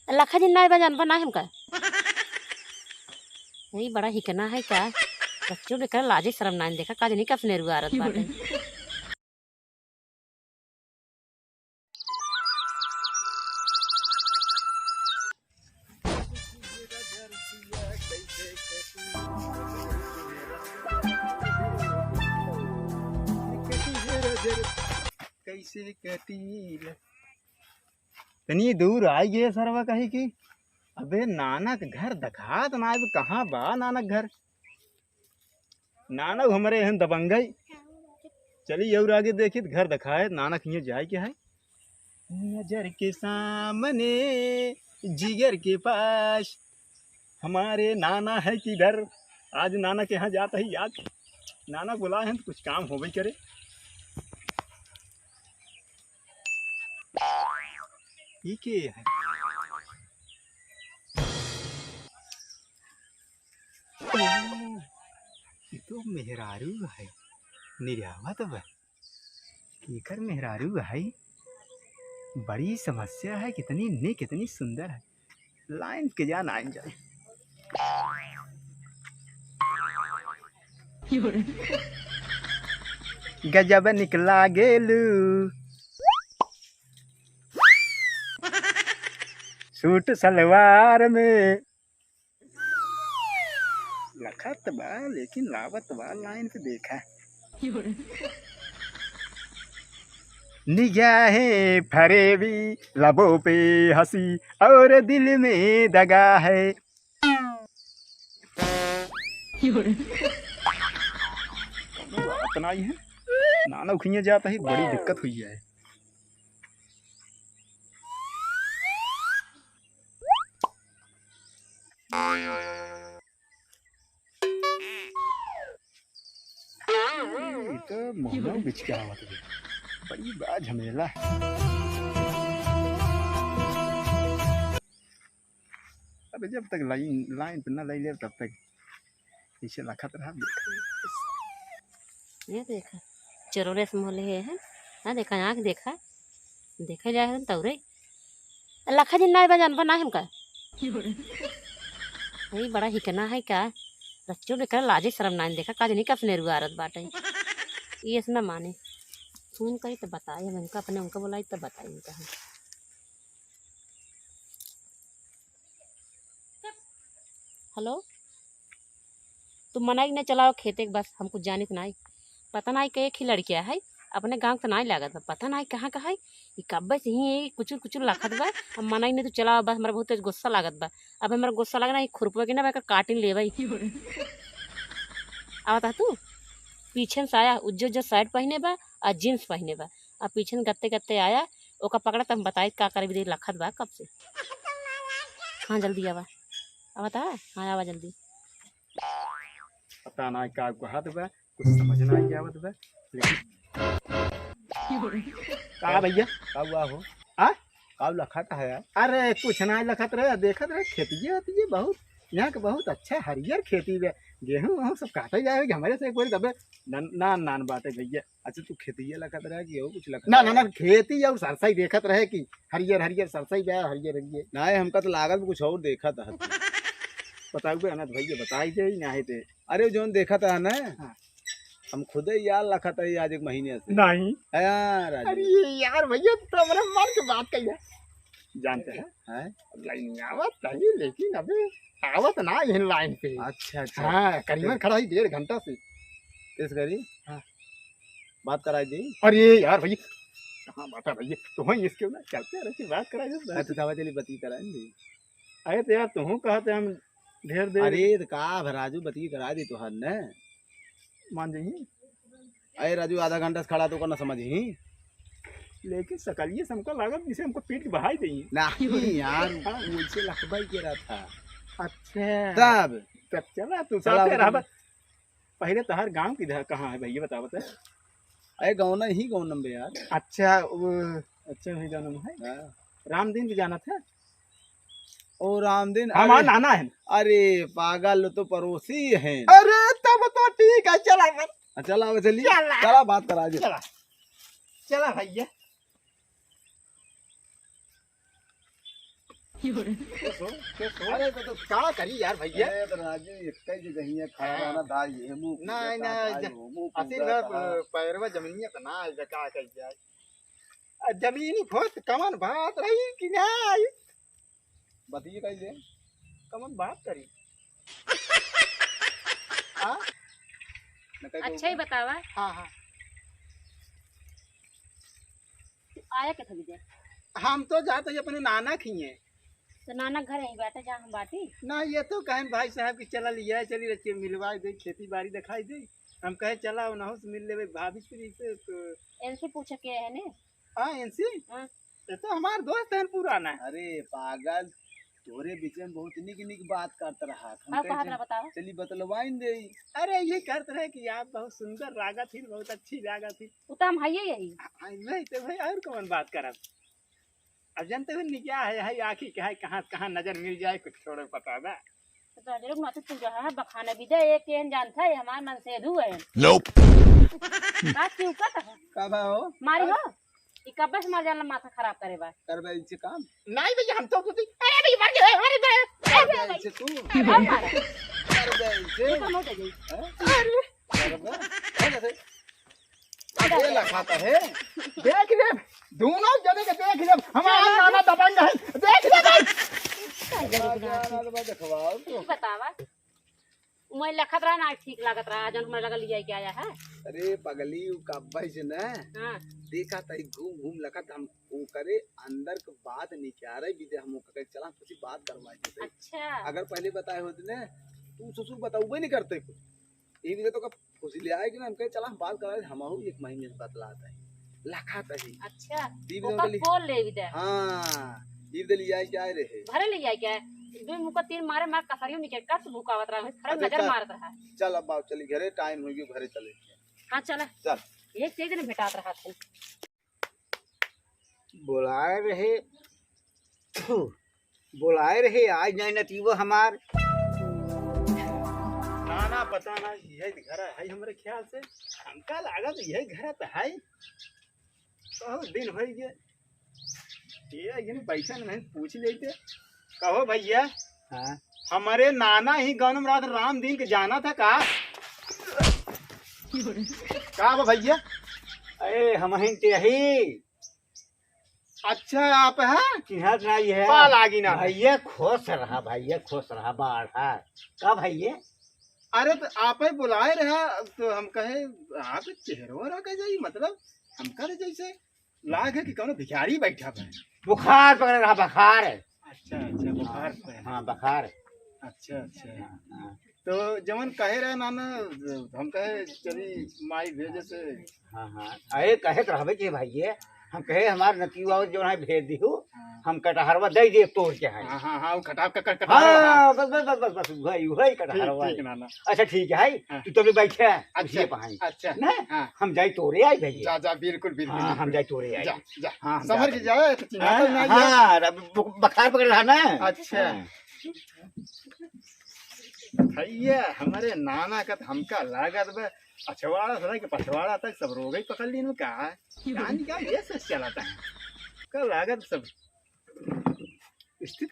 लखा जी नाय बजान बना हमका नहीं बड़ा हिकना है क्या बच्चों ने कर लाजे शर्म ना देखा काज नहीं कफने रुआरत बाटे। कैसे कहती तनी दूर आई गए सरवा कही की अबे नानक घर दखात ना अब कहाँ बा नानक घर नानक हमारे यहाँ दबंगई चली और आगे देखी तो घर दिखाए नानक यहाँ जाए क्या है नजर के सामने जिगर के पास हमारे नाना है किधर आज नाना के यहाँ जाता ही याद नाना बुलाए हैं तो कुछ काम हो भी करे ये के है ये तो मेहरारू है निर्यावत बा केकर मेहरारू है बड़ी समस्या है कितनी सुंदर है लाइन के जान आइन जाए गजब निकला गेलू सूट सलवार में लखत बा लेकिन लावत बा लाइन पे देखा निगाहें फरेबी लबों पे हंसी और दिल में दगा है इतना ही है नाना उखिया जाता ही बड़ी दिक्कत हुई है तो मोहना बिच क्या हुआ तुझे बड़ी बड़ा झमेला अबे जब तक लाइन पे ना लाई ले तब तक इसे लखत रहा ये देखा चरोरे से मोहले है हाँ देखा आँख देखा देखा जाए तौरे लखा जी नाय बजान बना हमका नहीं बड़ा हिकना है क्या बच्चों ने कर लाजे शर्म ना देखा काज नहीं कफने रुआरत बाटे ये ना माने फोन करी तो बताए हम उनका अपने उनका बोलाई तो बताए उनका हम हेलो तुम मना ही नहीं चलाओ खेते के बस हमको जाने को नहीं पता नहीं कि एक ही लड़किया है अपने गांव तो नहीं लागत बा पता नहीं कहाँ है ये कब से ही कुछ कुछ लखत बा हम मना ही नहीं तो चलाओ बस हमारा बहुत गुस्सा लागत बा अब हमारा गुस्सा लगा ना खुरपा के ना काटिन ले भाई आवता तू पीछे से आया उज्जो जो शर्ट पहने बा और जीन्स पहने बा और पीछे गत्ते गत्ते आया ओका पकड़ा तब बताई का करे भी लखत बा कब से हाँ जल्दी आवा आवता हाँ आवा जल्दी पता ना का हाथ बा कुछ समझ ना आई आवत बा का भैया का हुआ हो आ का लखत है अरे कुछ ना लखत रहे देखत रहे खेती होती है बहुत यहाँ के बहुत अच्छा हरियर खेती है गेहूँ वहूँ सब काटे जाएगा हमारे से एक बार दबे नान बात है भैया अच्छा तू खेती लखत रहे कि हो कुछ लखत ना खेती और सरसई देखत रहे कि हरियर हरियर सरसई बे हरियर हरियर ना हमका तो लागत कुछ और देखा था बताऊ बे अनंत भैया बताई दे नहीं थे अरे जोन देखा था ना हम खुद ही यार लखा था आज एक महीने से नहीं यार अरे यार भैया तो हमारे मन की बात कही है जानते हैं लाइन आवत नहीं लेकिन अबे आवत ना इन लाइन पे अच्छा अच्छा हाँ करीबन खड़ा ही 1.5 घंटा से इस करी हाँ बात कराई दी अरे यार भैया कहाँ बात है भैया तो वही इसके ना चलते रहे बात कराई अच्छा चली बती कराएंगे अरे तो यार तुम कहते हम ढेर देर अरे तो का राजू बती करा दी तुहार ने मान जाइए अरे राजू आधा घंटा से खड़ा तो करना समझ ही लेकिन सकलिए से हमको लागत जिसे हमको पीठ बहाई दी नहीं यार वैसे लखबाई के रहा था अच्छा तब चला तू साथे रहा पहले तहार गांव किधर कहाँ है भैया बता बता अरे गाँव ना ही गाँव नंबर यार अच्छा अच्छा वही गाँव है रामदीन भी जाना था और रामदीन हमारा नाना है अरे पागल तो पड़ोसी हैं अरे तब तो ठीक है चला चला चलिए चला बात करा दे चला भैया अरे तो का करी यार भैया अरे तो राजू एकई जगह ही खड़ा रहना दाई ये मुंह नहीं नहीं असील पैरवा जमीनिया तो ना का कही जाए जमीनी खोत कमन बात रही कि नहीं बताइए कैसे कमन बात करी अच्छा ही बतावा। हाँ हाँ आया क्या था विजय? हम तो जाते ही अपने नाना खिए तो नाना घर यहीं बैठे जहाँ हम बाटी। ना ये तो कहें भाई साहब की चला लिया चली रही मिलवाई दे खेती बाड़ी दिखाई दे हम कहे चला ना से मिल ले भाभी से तो इनसे पूछा क्या है ने? हाँ इनसे हाँ। ये तो हमार दोस्त है पुराना। अरे पागल तोरे बीच में बहुत निक निक बात करता रहा आप कहा था बताओ। चली बतलवाइन दे। अरे ये करते रहे कि आप बहुत सुंदर रागा थी बहुत अच्छी रागा थी वो तो हम हाइये यही। नहीं तो भाई और कौन बात करब अब जानते हुए नहीं क्या है आखिर क्या है कहाँ कहाँ नजर मिल जाए कुछ थोड़ा पता ना तो लोग ना तो तू जो है बखाना विजय एक केन जानता है हमार मन से धु है। Nope. का क्यों का था का बा हो मारी हो ई कब्बे से मार जाला माथा खराब करे बा। करबे इनसे काम नहीं भैया हम तो कुछ अरे भैया मर गए करबे इनसे तू हम मारा करबे इनसे ये तो मोटे गई। करबे ये लखाता है देख ले दोनों जने के देख ले हमारा नाना दबंग है देख ले भाई देखवाओ तो बतावा मैं लखत रहा ना ठीक लागत रहा जन हमरा लगा लिया के आया है। अरे पगली उ कब्बई से ना हां देखा तई घूम घूम लखत हम वो करे अंदर के बात नहीं क्या रहे विदे हम कहे चला कुछ बात करवाई देते। अच्छा अगर पहले बताए होते ने तू ससुर बताऊबे नहीं करते कुछ ये भी तो कब खुशी ले आए कि ना हम कहे चला हम बात कराए हमहू एक महीने से बतलाता है लखा तही अच्छा दीदी ओका ने बोल ले विदे हां दीदी ले आई क्या रहे भरे ले जाए क्या दो मुका तीन मारे मार कसरियो निके कस भूकावत रहा खरा नजर मारत रहा। चल अब बाप चली घरे टाइम हो गयो घरे चले हां चला चल एक चीज ने भेटात रहा था बुलाए रहे आज नहीं नतीबो हमार ना ना पता ना यही घर है हमारे ख्याल से हमका लगा तो यही घर तो है बहुत दिन हो गए ये पैसा नहीं पूछ लेते कहो भैया हां हमारे नाना ही गौनम रात राम दिन के जाना था का भैया अरे हम ही अच्छा आप है चिन्हत नहीं है पाल आगी ना भैया खुश रहा बाढ़ा का भैया। अरे तो आप ही बुलाए रहा तो हम कहे आप चेहरो रहा जाइए मतलब हम करे जैसे लाग है कि कौन भिखारी बैठा है बुखार पकड़ रहा बुखार। अच्छा अच्छा बुखार पे है। हाँ बुखार। अच्छा अच्छा तो जमन कहे रहे नाना हम कहे चली माई भेजे से हाँ हाँ अरे कहे तो रहबे के भैया हम कहे हमार नतीवा जो है भेज दिहु हम कटहरवा दे दे तोड़ के है। हाँ हाँ हाँ वो खटाव का कटहर हाँ बस बस बस बस बस वही वही कटहरवा। ठीक नाना अच्छा ठीक है हाँ। तू तो बैठे अच्छा पहाड़ी अच्छा ना हाँ हम जाए तोड़े आई भैया। जा जा बिल्कुल बिल्कुल हाँ हम जाए तोड़े आई। जा जा हाँ समझ के जाए तो चिन्हा तो नहीं है। हाँ बुखार पकड़ रहा ना। अच्छा भैया हमारे नाना का तो हमका लागत बे अछवाड़ा से लेके पछवाड़ा तक सब रोग ही पकड़ ली का है ये सब चलाता है का लागत सब स्थिति